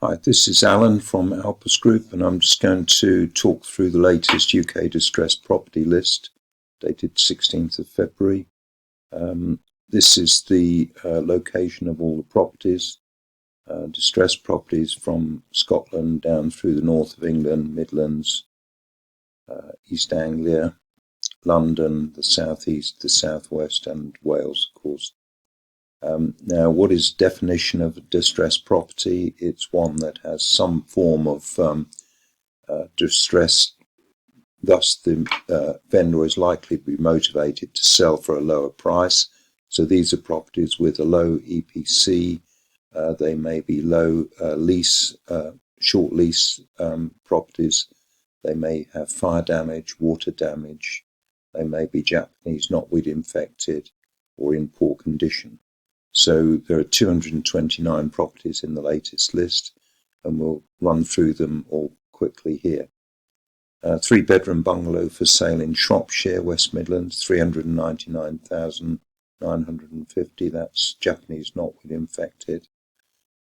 Hi, this is Alan from Alpus Group, and I'm just going to talk through the latest UK distressed property list dated 16th of February. This is the location of all the properties, distressed properties from Scotland down through the north of England, Midlands, East Anglia, London, the southeast, the southwest, and Wales, of course. Now, what is definition of a distressed property? It's one that has some form of distress, thus the vendor is likely to be motivated to sell for a lower price. So these are properties with a low EPC. They may be low lease, short lease properties. They may have fire damage, water damage. They may be Japanese knotweed infected or in poor condition. So there are 229 properties in the latest list, and we'll run through them all quickly here. 3-bedroom bungalow for sale in Shropshire, West Midlands, 399,950. That's Japanese knotweed infected.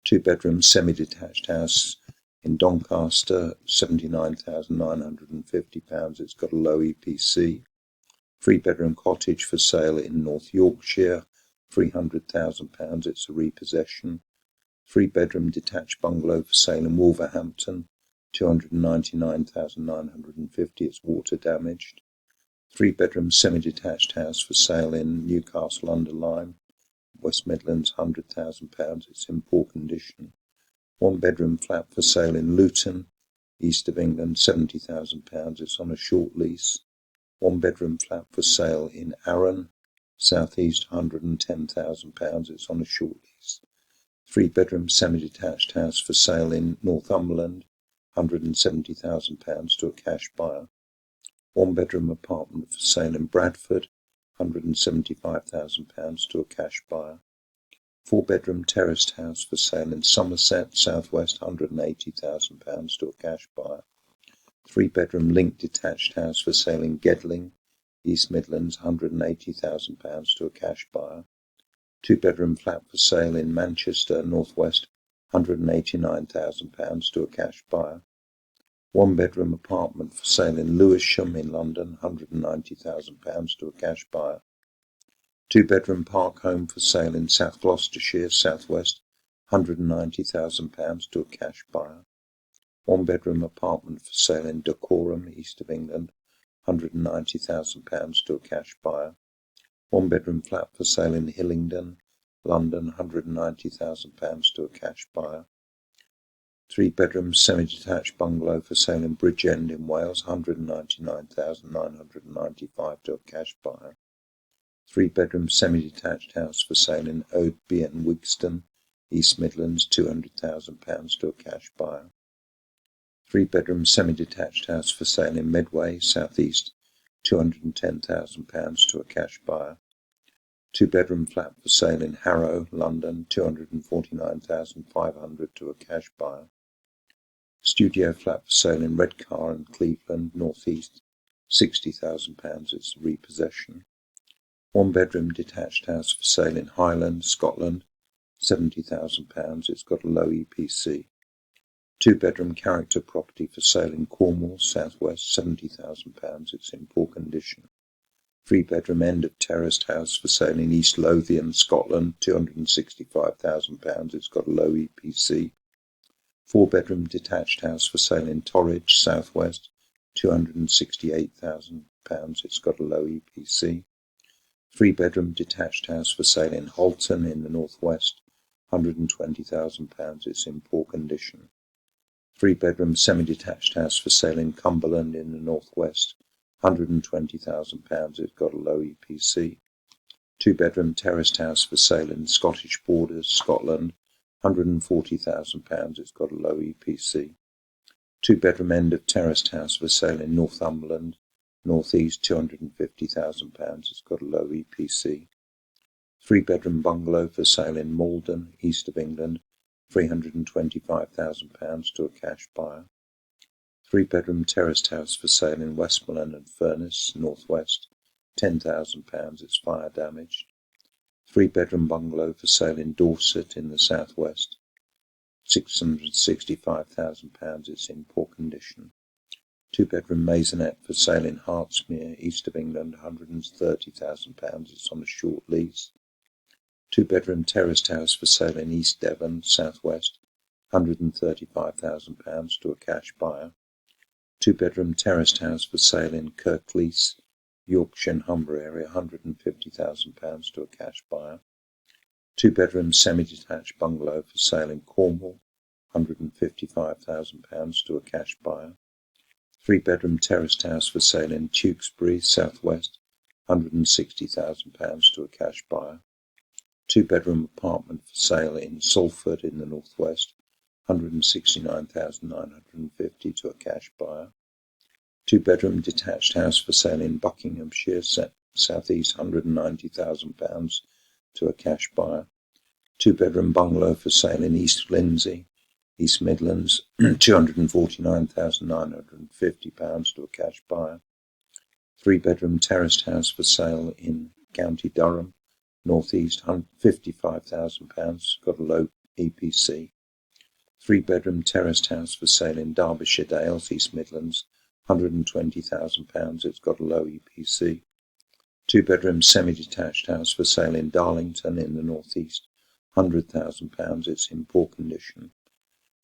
2-bedroom semi-detached house in Doncaster, £79,950. It's got a low EPC. 3-bedroom cottage for sale in North Yorkshire, £300,000. It's a repossession. 3-bedroom detached bungalow for sale in Wolverhampton, £299,950. It's water damaged. 3-bedroom semi-detached house for sale in Newcastle under Lyme, West Midlands, £100,000. It's in poor condition. 1-bedroom flat for sale in Luton, east of England, £70,000. It's on a short lease. 1-bedroom flat for sale in Arran, southeast, £110,000. It's on a short lease. 3-bedroom semi-detached house for sale in Northumberland, £170,000 to a cash buyer. 1-bedroom apartment for sale in Bradford, £175,000 to a cash buyer. 4-bedroom terraced house for sale in Somerset, southwest, £180,000 to a cash buyer. 3-bedroom linked detached house for sale in Gedling, East Midlands, £180,000 to a cash buyer. 2-bedroom flat for sale in Manchester, northwest, £189,000 to a cash buyer. 1-bedroom apartment for sale in Lewisham in London, £190,000 to a cash buyer. 2-bedroom park home for sale in South Gloucestershire, southwest, £190,000 to a cash buyer. 1-bedroom apartment for sale in Dacorum, east of England, £190,000 to a cash buyer. 1-bedroom flat for sale in Hillingdon, London, £190,000 to a cash buyer. 3-bedroom semi-detached bungalow for sale in Bridgend in Wales, £199,995 to a cash buyer. 3-bedroom semi-detached house for sale in Oadby and Wigston, East Midlands, £200,000 to a cash buyer. 3-bedroom semi-detached house for sale in Medway, southeast, £210,000 to a cash buyer. 2-bedroom flat for sale in Harrow, London, £249,500 to a cash buyer. Studio flat for sale in Redcar and Cleveland, northeast, £60,000. It's a repossession. 1-bedroom detached house for sale in Highland, Scotland, £70,000. It's got a low EPC. 2-bedroom character property for sale in Cornwall, southwest, £70,000. It's in poor condition. 3-bedroom end of terraced house for sale in East Lothian, Scotland, £265,000. It's got a low EPC. 4-bedroom detached house for sale in Torridge, southwest, £268,000. It's got a low EPC. 3-bedroom detached house for sale in Halton in the northwest, £120,000. It's in poor condition. 3-bedroom semi-detached house for sale in Cumberland in the northwest, £120,000. It's got a low EPC. 2-bedroom terraced house for sale in Scottish Borders, Scotland, £140,000. It's got a low EPC. 2-bedroom end of terraced house for sale in Northumberland, northeast, £250,000. It's got a low EPC. 3-bedroom bungalow for sale in Malden, east of England, £325,000 to a cash buyer. 3-bedroom terraced house for sale in Westmoreland and Furness, northwest, £10,000. It's fire damaged. 3-bedroom bungalow for sale in Dorset in the southwest, £665,000. It's in poor condition. 2-bedroom maisonette for sale in Hertsmere, east of England, £130,000. It's on a short lease. 2-bedroom terraced house for sale in East Devon, southwest, £135,000 to a cash buyer. 2-bedroom terraced house for sale in Kirklees, Yorkshire and Humber area, £150,000 to a cash buyer. 2-bedroom semi-detached bungalow for sale in Cornwall, £155,000 to a cash buyer. 3-bedroom terraced house for sale in Tewkesbury, southwest, £160,000 to a cash buyer. 2-bedroom apartment for sale in Salford in the northwest, £169,950 to a cash buyer. 2-bedroom detached house for sale in Buckinghamshire, southeast, £190,000 to a cash buyer. 2-bedroom bungalow for sale in East Lindsey, East Midlands, £249,950 to a cash buyer. 3-bedroom terraced house for sale in County Durham, northeast, £55,000, got a low EPC. 3-bedroom terraced house for sale in Derbyshire Dales, East Midlands, £120,000, it's got a low EPC. 2-bedroom semi-detached house for sale in Darlington in the northeast, £100,000, it's in poor condition.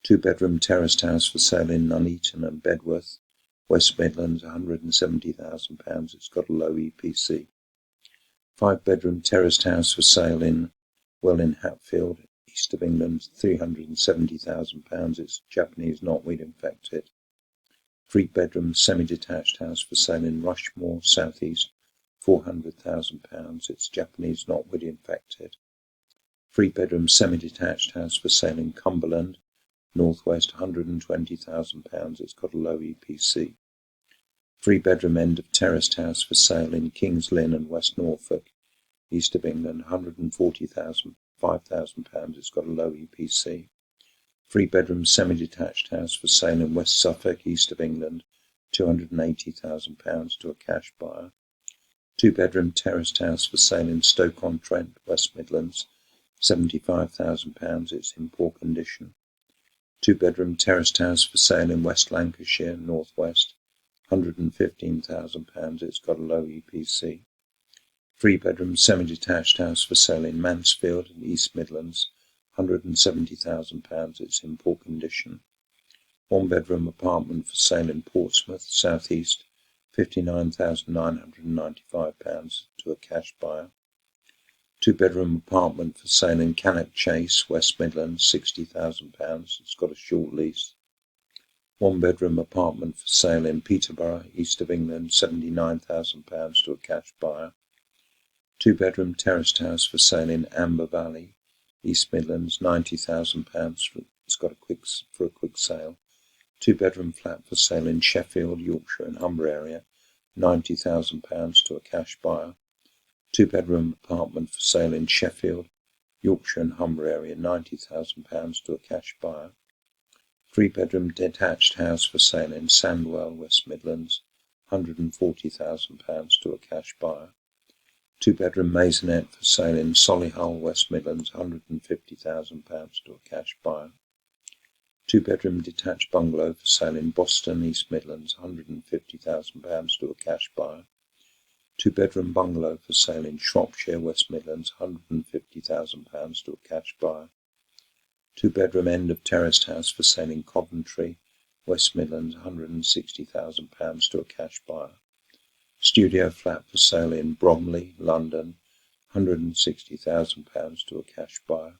2-bedroom terraced house for sale in Nuneaton and Bedworth, West Midlands, £170,000, it's got a low EPC. 5-bedroom terraced house for sale in Hatfield, east of England, £370,000, it's Japanese knotweed infected. 3-bedroom semi-detached house for sale in Rushmore, southeast, £400,000, it's Japanese knotweed infected. 3-bedroom semi-detached house for sale in Cumberland, northwest, £120,000, it's got a low EPC. 3-bedroom end of terraced house for sale in Kings Lynn and West Norfolk, east of England, £145,000, it's got a low EPC. 3-bedroom semi-detached house for sale in West Suffolk, east of England, £280,000 to a cash buyer. 2-bedroom terraced house for sale in Stoke-on-Trent, West Midlands, £75,000, it's in poor condition. 2-bedroom terraced house for sale in West Lancashire, northwest, £115,000, it's got a low EPC. 3-bedroom semi-detached house for sale in Mansfield, East Midlands, £170,000, it's in poor condition. 1-bedroom apartment for sale in Portsmouth, southeast, £59,995 to a cash buyer. 2-bedroom apartment for sale in Cannock Chase, West Midlands, £60,000, it's got a short lease. 1-bedroom apartment for sale in Peterborough, east of England, £79,000 to a cash buyer. 2-bedroom terraced house for sale in Amber Valley, East Midlands, £90,000, it's got a quick sale. 2-bedroom flat for sale in Sheffield, Yorkshire and Humber area, £90,000 to a cash buyer. 2-bedroom apartment for sale in Sheffield, Yorkshire and Humber area, £90,000 to a cash buyer. 3-bedroom detached house for sale in Sandwell, West Midlands, £140,000 to a cash buyer. 2-bedroom maisonette for sale in Solihull, West Midlands, £150,000 to a cash buyer. 2-bedroom detached bungalow for sale in Boston, East Midlands, £150,000 to a cash buyer. 2-bedroom bungalow for sale in Shropshire, West Midlands, £150,000 to a cash buyer. 2-bedroom end of terraced house for sale in Coventry, West Midlands, £160,000 to a cash buyer. Studio flat for sale in Bromley, London, £160,000 to a cash buyer.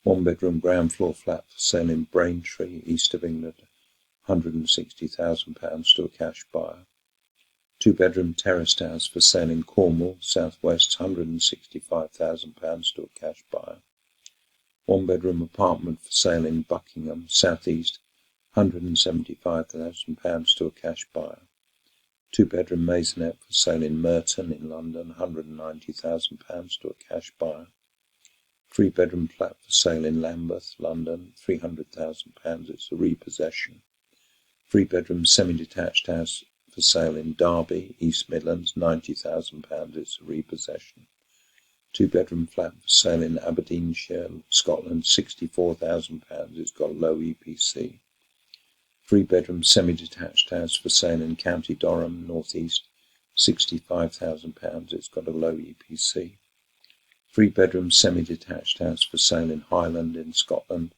1-bedroom ground floor flat for sale in Braintree, east of England, £160,000 to a cash buyer. 2-bedroom terraced house for sale in Cornwall, southwest, £165,000 to a cash buyer. 1-bedroom apartment for sale in Buckingham, southeast, £175,000 to a cash buyer. 2-bedroom maisonette for sale in Merton in London, £190,000 to a cash buyer. 3-bedroom flat for sale in Lambeth, London, £300,000, it's a repossession. 3-bedroom semi-detached house for sale in Derby, East Midlands, £90,000, it's a repossession. 2-bedroom flat for sale in Aberdeenshire, Scotland, £64,000. It's got a low EPC. 3-bedroom semi-detached house for sale in County Durham, North East, £65,000. It's got a low EPC. 3-bedroom semi-detached house for sale in Highland in Scotland,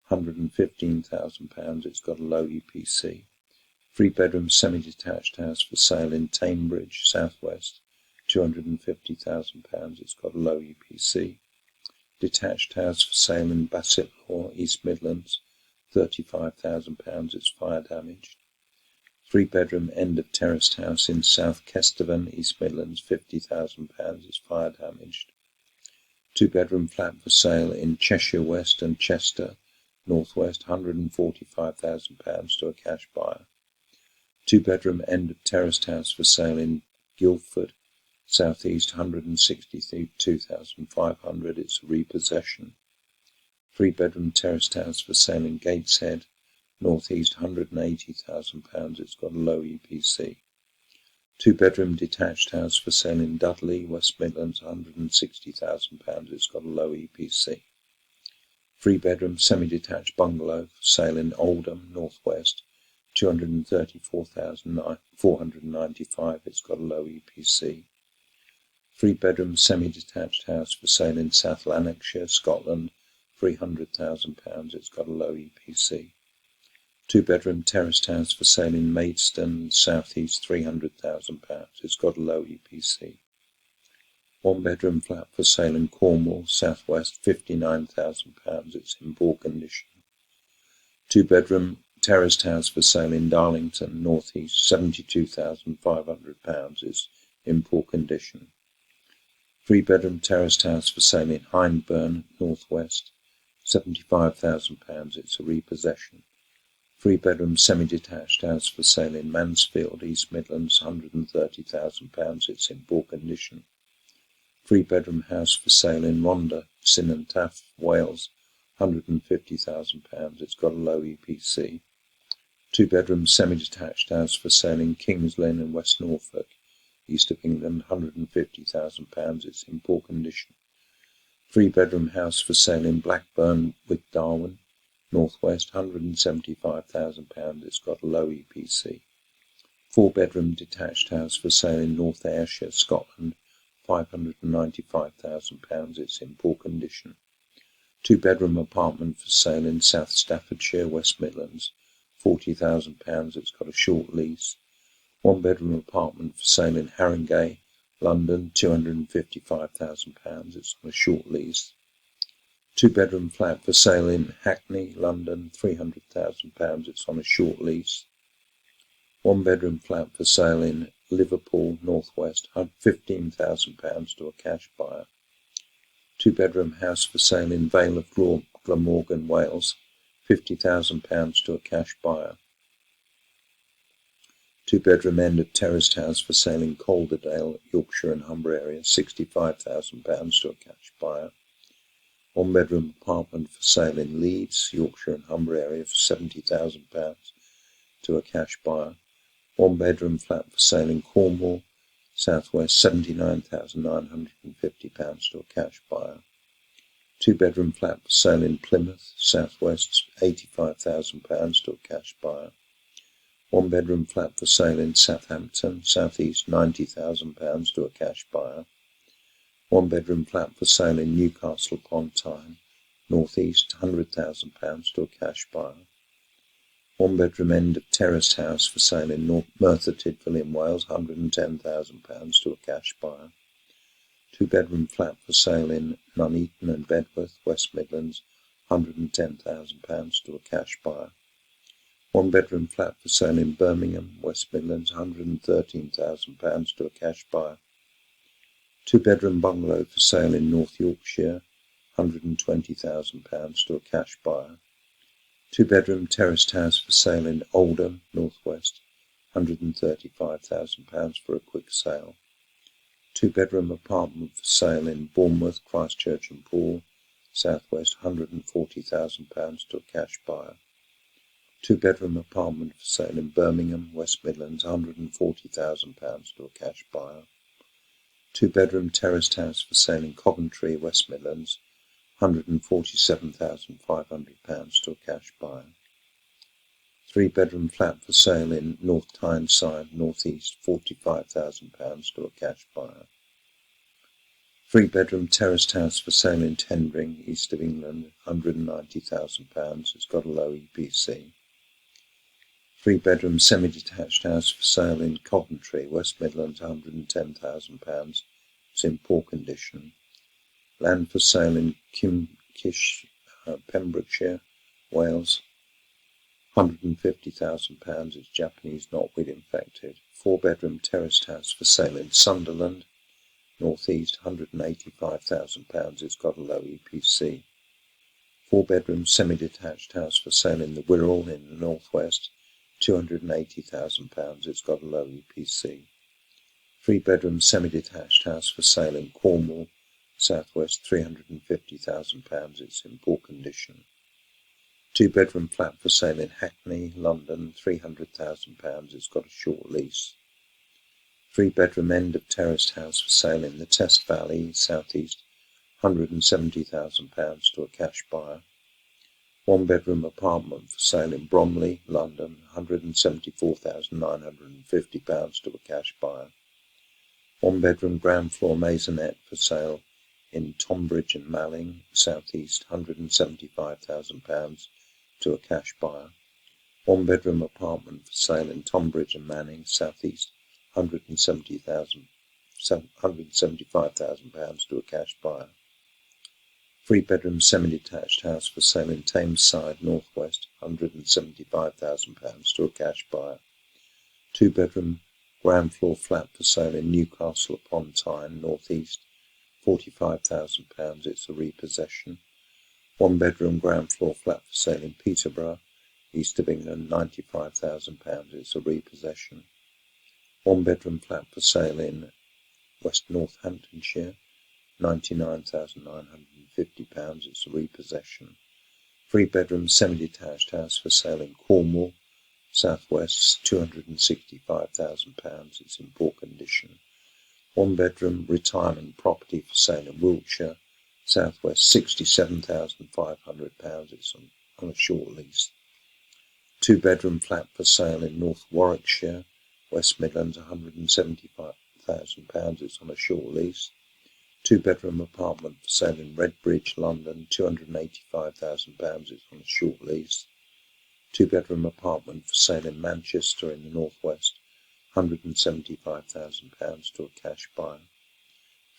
£115,000. It's got a low EPC. 3-bedroom semi-detached house for sale in Tamebridge, South West, £250,000. It's got a low EPC. Detached house for sale in Bassetlaw, East Midlands, £35,000. It's fire damaged. 3-bedroom end of terraced house in South Kesteven, East Midlands, £50,000. It's fire damaged. 2-bedroom flat for sale in Cheshire West and Chester, North West, £145,000 to a cash buyer. 2-bedroom end of terraced house for sale in Guildford, South East, £162,500. It's a repossession. 3-bedroom terraced house for sale in Gateshead, North East, £180,000. It's got a low EPC. 2-bedroom detached house for sale in Dudley, West Midlands, £160,000. It's got a low EPC. 3-bedroom semi-detached bungalow for sale in Oldham, North West, £234,495. It's got a low EPC. 3-bedroom semi-detached house for sale in South Lanarkshire, Scotland, £300,000. It's got a low EPC. 2-bedroom terraced house for sale in Maidstone, South East, £300,000. It's got a low EPC. 1-bedroom flat for sale in Cornwall, South West, £59,000. It's in poor condition. 2-bedroom terraced house for sale in Darlington, North East, £72,500. It's in poor condition. 3-bedroom terraced house for sale in Hyndburn, North West, £75,000. It's a repossession. 3-bedroom semi-detached house for sale in Mansfield, East Midlands, £130,000. It's in poor condition. 3-bedroom house for sale in Rhondda, Syn Taff, Wales, £150,000. It's got a low EPC. 2-bedroom semi-detached house for sale in Kings Lynn in West Norfolk, East of England, £150,000. It's in poor condition. 3-bedroom house for sale in Blackburn with Darwin, North West, £175,000. It's got a low EPC. 4-bedroom detached house for sale in North Ayrshire, Scotland, £595,000. It's in poor condition. 2-bedroom apartment for sale in South Staffordshire, West Midlands, £40,000. It's got a short lease. 1-bedroom apartment for sale in Haringey, London, £255,000. It's on a short lease. 2-bedroom flat for sale in Hackney, London, £300,000. It's on a short lease. 1-bedroom flat for sale in Liverpool, North West, £15,000 to a cash buyer. 2-bedroom house for sale in Vale of Glamorgan, Wales, £50,000 to a cash buyer. 2-bedroom end of terraced house for sale in Calderdale, Yorkshire and Humber area, £65,000 to a cash buyer. 1-bedroom apartment for sale in Leeds, Yorkshire and Humber area for £70,000 to a cash buyer. 1-bedroom flat for sale in Cornwall, South West, £79,950 to a cash buyer. 2-bedroom flat for sale in Plymouth, South West, £85,000 to a cash buyer. 1-bedroom flat for sale in Southampton, South East, £90,000 to a cash buyer. 1-bedroom flat for sale in Newcastle upon Tyne, North East, £100,000 to a cash buyer. 1-bedroom end of terraced house for sale in Merthyr Tydfil in Wales, £110,000 to a cash buyer. 2-bedroom flat for sale in Nuneaton and Bedworth, West Midlands, £110,000 to a cash buyer. 1-bedroom flat for sale in Birmingham, West Midlands, £113,000 to a cash buyer. 2-bedroom bungalow for sale in North Yorkshire, £120,000 to a cash buyer. 2-bedroom terraced house for sale in Oldham, North West, £135,000 for a quick sale. 2-bedroom apartment for sale in Bournemouth, Christchurch and Poole, South West, £140,000 to a cash buyer. 2-bedroom apartment for sale in Birmingham, West Midlands, £140,000 to a cash buyer. 2-bedroom terraced house for sale in Coventry, West Midlands, £147,500 to a cash buyer. 3-bedroom flat for sale in North Tyneside, North East, £45,000 to a cash buyer. 3-bedroom terraced house for sale in Tendring, East of England, £190,000. It's got a low EPC. 3-bedroom semi-detached house for sale in Coventry, West Midlands, £110,000. It's in poor condition. Land for sale in Kimkish, Pembrokeshire, Wales, £150,000. It's Japanese knotweed infected. 4-bedroom terraced house for sale in Sunderland, North East, £185,000. It's got a low EPC. 4-bedroom semi-detached house for sale in the Wirral in the Northwest, £280,000. It's got a low EPC. 3-bedroom semi-detached house for sale in Cornwall, Southwest, £350,000. It's in poor condition. 2-bedroom flat for sale in Hackney, London, £300,000. It's got a short lease. 3-bedroom end of terraced house for sale in the Test Valley, South East, £170,000 to a cash buyer. 1-bedroom apartment for sale in Bromley, London, £174,950 to a cash buyer. 1-bedroom ground floor maisonette for sale in Tonbridge and Malling, South East, £175,000 to a cash buyer. 1-bedroom apartment for sale in Tonbridge and Manning, South East, £175,000 to a cash buyer. 3-bedroom semi-detached house for sale in Tameside, Northwest, £175,000 to a cash buyer. 2-bedroom ground floor flat for sale in Newcastle upon Tyne, North East, £45,000. It's a repossession. 1-bedroom ground floor flat for sale in Peterborough, East of England, £95,000. It's a repossession. 1-bedroom flat for sale in West Northamptonshire, £99,950. It's a repossession. 3-bedroom semi-detached house for sale in Cornwall, Southwest, £265,000. It's in poor condition. 1-bedroom retirement property for sale in Wiltshire, Southwest, £67,500. It's on a short lease. 2-bedroom flat for sale in North Warwickshire, West Midlands, £175,000. It's on a short lease. 2-bedroom apartment for sale in Redbridge, London, £285,000. It's on a short lease. 2-bedroom apartment for sale in Manchester in the Northwest, £175,000 to a cash buyer.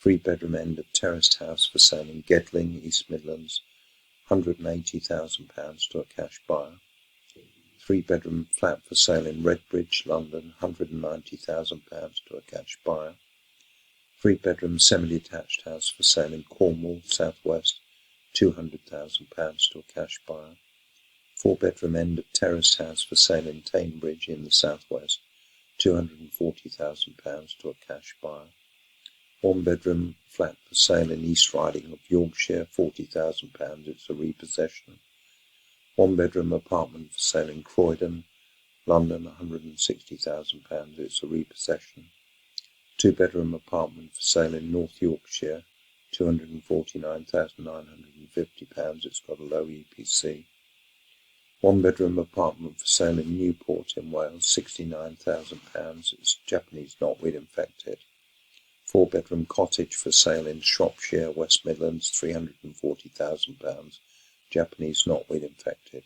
3-bedroom end of terraced house for sale in Gedling, East Midlands, £180,000 to a cash buyer. 3-bedroom flat for sale in Redbridge, London, £190,000 to a cash buyer. 3-bedroom semi-detached house for sale in Cornwall, Southwest, £200,000 to a cash buyer. 4-bedroom end of terraced house for sale in Cambridge in the Southwest, £240,000 to a cash buyer. 1-bedroom flat for sale in East Riding of Yorkshire, £40,000. It's a repossession. 1-bedroom apartment for sale in Croydon, London, £160,000. It's a repossession. 2-bedroom apartment for sale in North Yorkshire, £249,950. It's got a low EPC. 1-bedroom apartment for sale in Newport in Wales, £69,000. It's Japanese knotweed infected. 4-bedroom cottage for sale in Shropshire, West Midlands, £340,000. Japanese knotweed infected.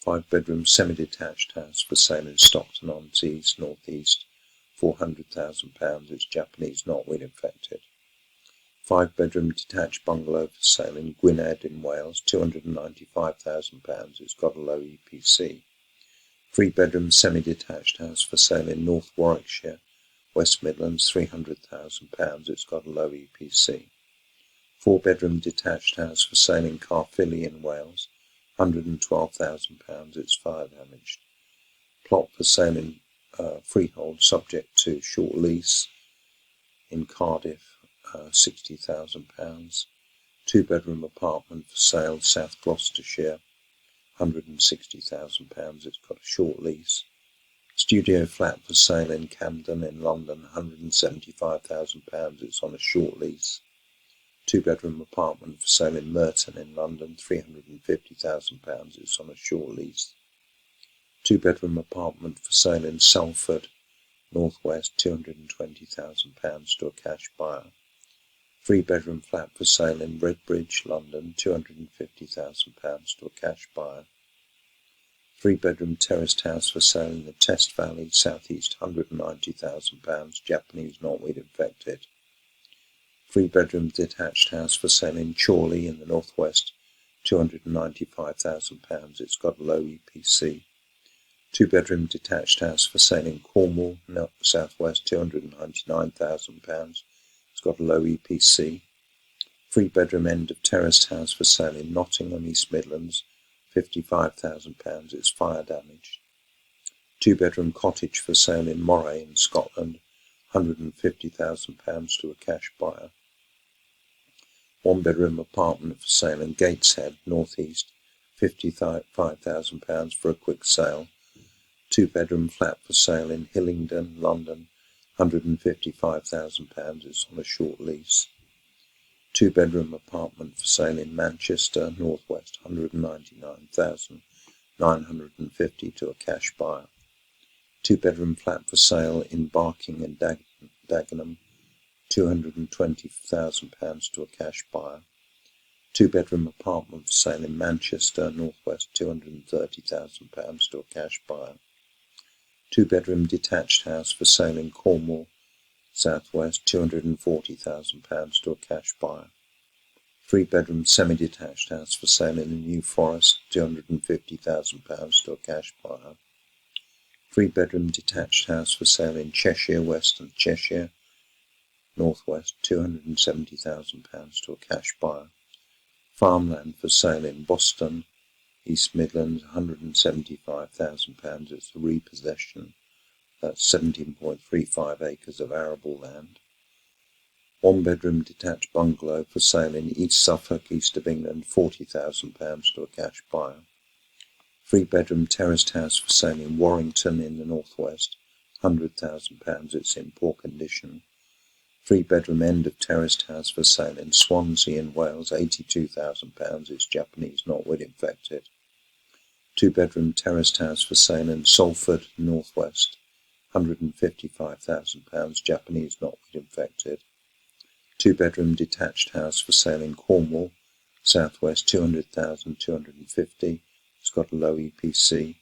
5-bedroom semi-detached house for sale in Stockton-on-Tees, North East, £400,000. It's Japanese knotweed infected. 5-bedroom detached bungalow for sale in Gwynedd in Wales, £295,000. It's got a low EPC. 3-bedroom semi-detached house for sale in North Warwickshire, West Midlands, £300,000. It's got a low EPC. 4-bedroom detached house for sale in Caerphilly in Wales, £112,000. It's fire damaged. Plot for sale in freehold, subject to short lease in Cardiff, £60,000. 2-bedroom apartment for sale, South Gloucestershire, £160,000. It's got a short lease. Studio flat for sale in Camden in London, £175,000. It's on a short lease. Two-bedroom apartment for sale in Merton in London, £350,000. It's on a short lease. Two-bedroom apartment for sale in Salford, Northwest, £220,000 to a cash buyer. Three-bedroom flat for sale in Redbridge, London, £250,000 to a cash buyer. Three-bedroom terraced house for sale in the Test Valley, South East, £190,000, Japanese knotweed infected. Three-bedroom detached house for sale in Chorley in the Northwest, £295,000. It's got a low EPC. Two-bedroom detached house for sale in Cornwall, Southwest, £299,000. It's got a low EPC. Three-bedroom end of terraced house for sale in Nottingham, East Midlands, £55,000. It's fire damaged. Two-bedroom cottage for sale in Moray in Scotland, £150,000 to a cash buyer. One-bedroom apartment for sale in Gateshead, North East, £55,000 for a quick sale. Two-bedroom flat for sale in Hillingdon, London, £155,000. It's on a short lease. Two-bedroom apartment for sale in Manchester, Northwest, £199,950 to a cash buyer. Two-bedroom flat for sale in Barking and Dagenham, £220,000 to a cash buyer. Two-bedroom apartment for sale in Manchester, Northwest, £230,000 to a cash buyer. Two-bedroom detached house for sale in Cornwall, Southwest, £240,000 to a cash buyer. Three-bedroom semi-detached house for sale in the New Forest, £250,000 to a cash buyer. Three-bedroom detached house for sale in Cheshire, Western Cheshire, Northwest, £270,000 to a cash buyer. Farmland for sale in Boston, East Midlands, £175,000. It's a repossession. That's 17.35 acres of arable land. One-bedroom detached bungalow for sale in East Suffolk, East of England, £40,000 to a cash buyer. Three-bedroom terraced house for sale in Warrington in the Northwest, £100,000. It's in poor condition. Three-bedroom end of terraced house for sale in Swansea in Wales, £82,000. It's Japanese knotweed infected. Two-bedroom terraced house for sale in Salford, Northwest, £155,000. Japanese knotweed infected. Two-bedroom detached house for sale in Cornwall, Southwest, £200,250. It's got a low EPC.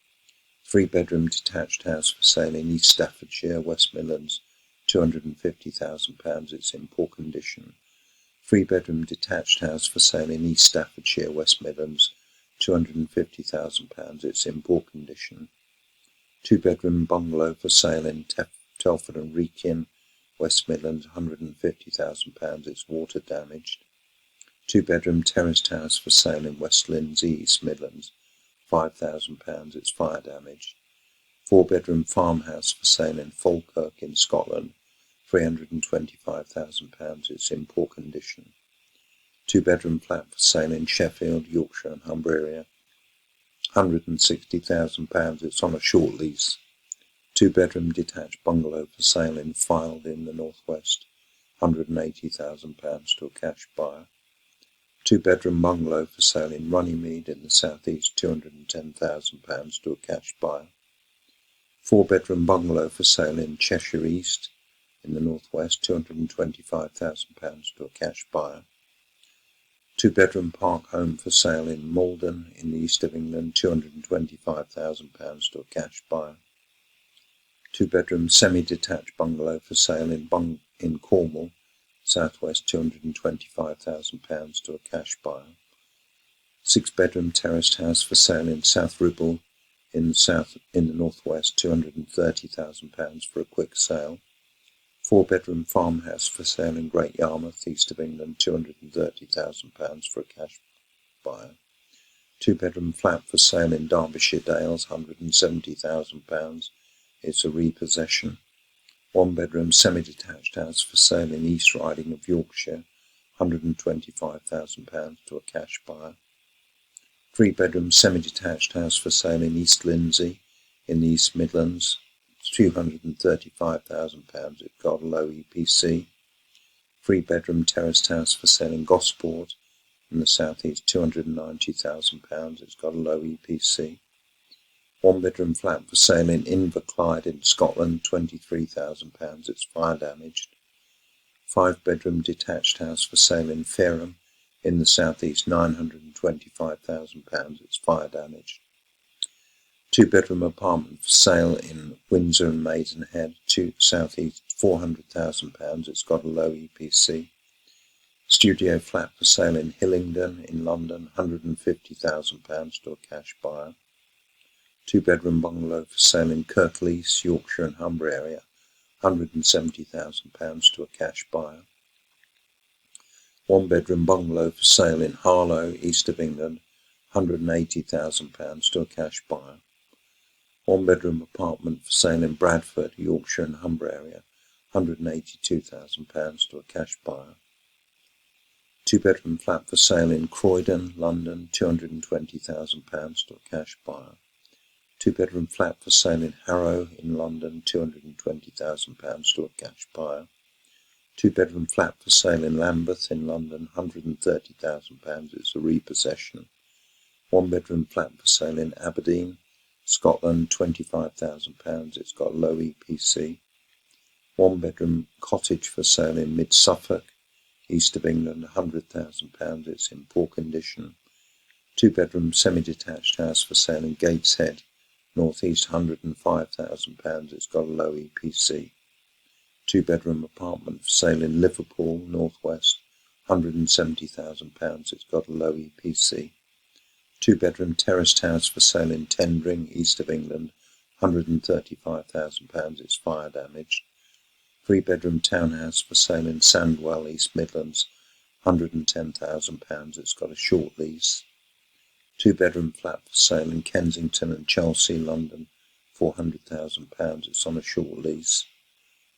Three-bedroom detached house for sale in East Staffordshire, West Midlands, £250,000. It's in poor condition. Three-bedroom detached house for sale in East Staffordshire, West Midlands, £250,000. It's in poor condition. Two-bedroom bungalow for sale in Telford and Wrekin, West Midlands, £150,000. It's water damaged. Two-bedroom terraced house for sale in West Lindsey, East Midlands, £5,000. It's fire damaged. Four-bedroom farmhouse for sale in Falkirk in Scotland, £325,000. It's in poor condition. Two-bedroom flat for sale in Sheffield, Yorkshire and Cumbria, £160,000. It's on a short lease. Two-bedroom detached bungalow for sale in Fylde in the Northwest, £180,000 to a cash buyer. Two-bedroom bungalow for sale in Runnymede in the South East, £210,000 to a cash buyer. Four-bedroom bungalow for sale in Cheshire East in the Northwest, £225,000 to a cash buyer. Two-bedroom park home for sale in Malden in the East of England, £225,000 to a cash buyer. Two-bedroom semi-detached bungalow for sale in Cornwall, Southwest, £225,000 to a cash buyer. Six-bedroom terraced house for sale in South Ribble in the Northwest, £230,000 for a quick sale. Four-bedroom farmhouse for sale in Great Yarmouth, East of England, £230,000 for a cash buyer. Two-bedroom flat for sale in Derbyshire Dales, £170,000. It's a repossession. One-bedroom semi-detached house for sale in East Riding of Yorkshire, £125,000 to a cash buyer. Three-bedroom semi-detached house for sale in East Lindsey in the East Midlands, £235,000. It's got a low EPC. 3-bedroom terraced house for sale in Gosport in the southeast, £290,000. It's got a low EPC. 1-bedroom flat for sale in Inverclyde in Scotland, £23,000. It's fire damaged. 5-bedroom detached house for sale in Fareham in the southeast, £925,000. It's fire damaged. 2-bedroom apartment for sale in Windsor and Maidenhead, southeast, £400,000. It's got a low EPC. Studio flat for sale in Hillingdon in London, £150,000 to a cash buyer. 2-bedroom bungalow for sale in Kirklees, Yorkshire and Humber area, £170,000 to a cash buyer. 1-bedroom bungalow for sale in Harlow, east of England, £180,000 to a cash buyer. 1-bedroom apartment for sale in Bradford, Yorkshire and Humber area, £182,000 to a cash buyer. 2-bedroom flat for sale in Croydon, London, £220,000 to a cash buyer. 2-bedroom flat for sale in Harrow in London, £220,000 to a cash buyer. 2-bedroom flat for sale in Lambeth in London, £130,000. It's a repossession. 1-bedroom flat for sale in Aberdeen, Scotland, £25,000. It's got low EPC. 1-bedroom cottage for sale in Mid Suffolk, east of England, £100,000. It's in poor condition. 2-bedroom semi-detached house for sale in Gateshead, northeast, £105,000. It's got a low EPC. 2-bedroom apartment for sale in Liverpool, northwest, £170,000. It's got a low EPC. 2-bedroom terraced house for sale in Tendring, east of England, £135,000. It's fire damaged. 3-bedroom townhouse for sale in Sandwell, East Midlands, £110,000. It's got a short lease. 2-bedroom flat for sale in Kensington and Chelsea, London, £400,000. It's on a short lease.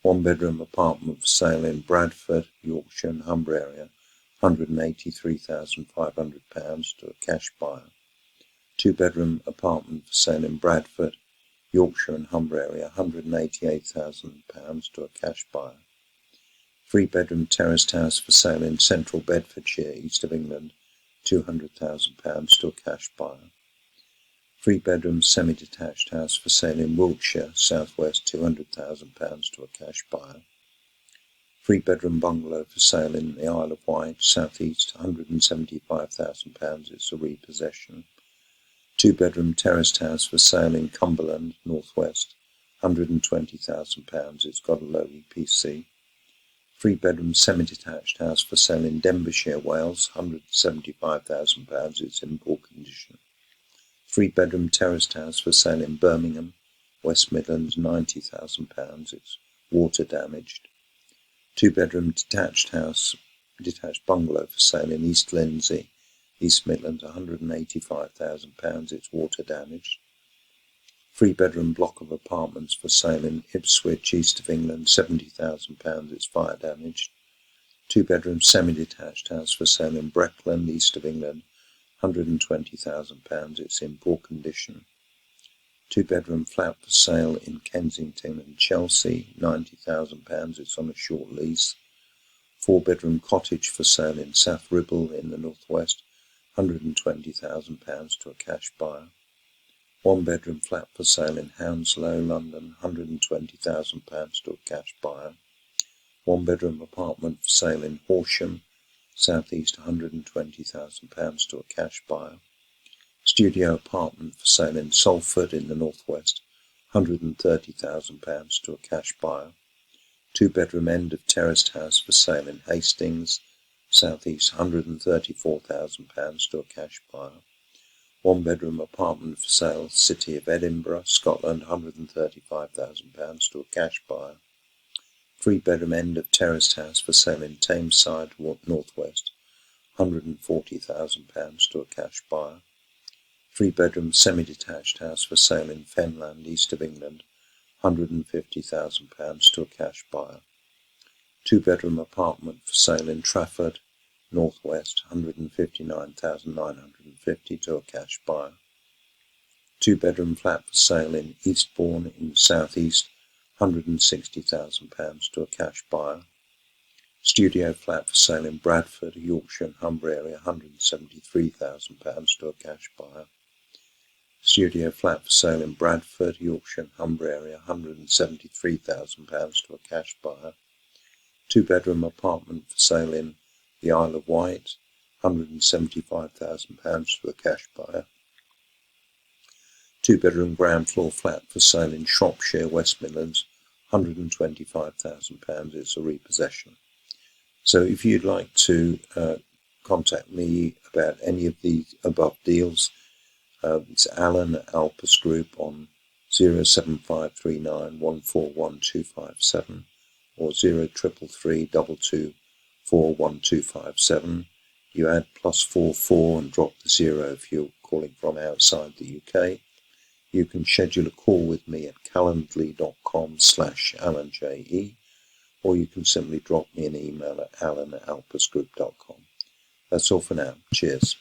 1-bedroom apartment for sale in Bradford, Yorkshire and Humber area, £183,500 to a cash buyer. 2-bedroom apartment for sale in Bradford, Yorkshire and Humber area, £188,000 to a cash buyer. 3-bedroom terraced house for sale in central Bedfordshire, east of England, £200,000 to a cash buyer. 3-bedroom semi-detached house for sale in Wiltshire, southwest, £200,000 to a cash buyer. 3-bedroom bungalow for sale in the Isle of Wight, southeast, £175,000. It's a repossession. 2-bedroom terraced house for sale in Cumberland, northwest, £120,000. It's got a low EPC. 3-bedroom semi-detached house for sale in Denbighshire, Wales, £175,000. It's in poor condition. 3-bedroom terraced house for sale in Birmingham, West Midlands, £90,000. It's water damaged. 2-bedroom detached bungalow for sale in East Lindsey, East Midlands, £185,000. It's water damaged. 3-bedroom block of apartments for sale in Ipswich, east of England, £70,000. It's fire damaged. 2-bedroom semi-detached house for sale in Breckland, east of England, £120,000. It's in poor condition. 2-bedroom flat for sale in Kensington and Chelsea, £90,000. It's on a short lease. 4-bedroom cottage for sale in South Ribble in the northwest, £120,000 to a cash buyer. 1-bedroom flat for sale in Hounslow, London, £120,000 to a cash buyer. 1-bedroom apartment for sale in Horsham, southeast, £120,000 to a cash buyer. Studio apartment for sale in Salford in the northwest, £130,000 to a cash buyer. 2-bedroom end of terraced house for sale in Hastings, southeast, £134,000 to a cash buyer. 1-bedroom apartment for sale, City of Edinburgh, Scotland, £135,000 to a cash buyer. 3-bedroom end of terraced house for sale in Tameside, northwest, £140,000 to a cash buyer. 3-bedroom semi-detached house for sale in Fenland, east of England, £150,000 to a cash buyer. 2-bedroom apartment for sale in Trafford, northwest, £159,950 to a cash buyer. 2-bedroom flat for sale in Eastbourne in southeast, £160,000 to a cash buyer. Studio flat for sale in Bradford, Yorkshire and Humber area, £173,000 to a cash buyer. Studio flat for sale in Bradford, Yorkshire and Humber area, £173,000 to a cash buyer. 2-bedroom apartment for sale in the Isle of Wight, £175,000 to a cash buyer. 2-bedroom ground floor flat for sale in Shropshire, West Midlands, £125,000. It's a repossession. So if you'd like to contact me about any of these above deals, it's Alan at Alpus Group on 07539 141257 or 0333 224 1257. You add +44 and drop the 0 if you're calling from outside the UK. You can schedule a call with me at calendly.com/AlanJE, or you can simply drop me an email at alan@alpusgroup.com. That's all for now. Cheers.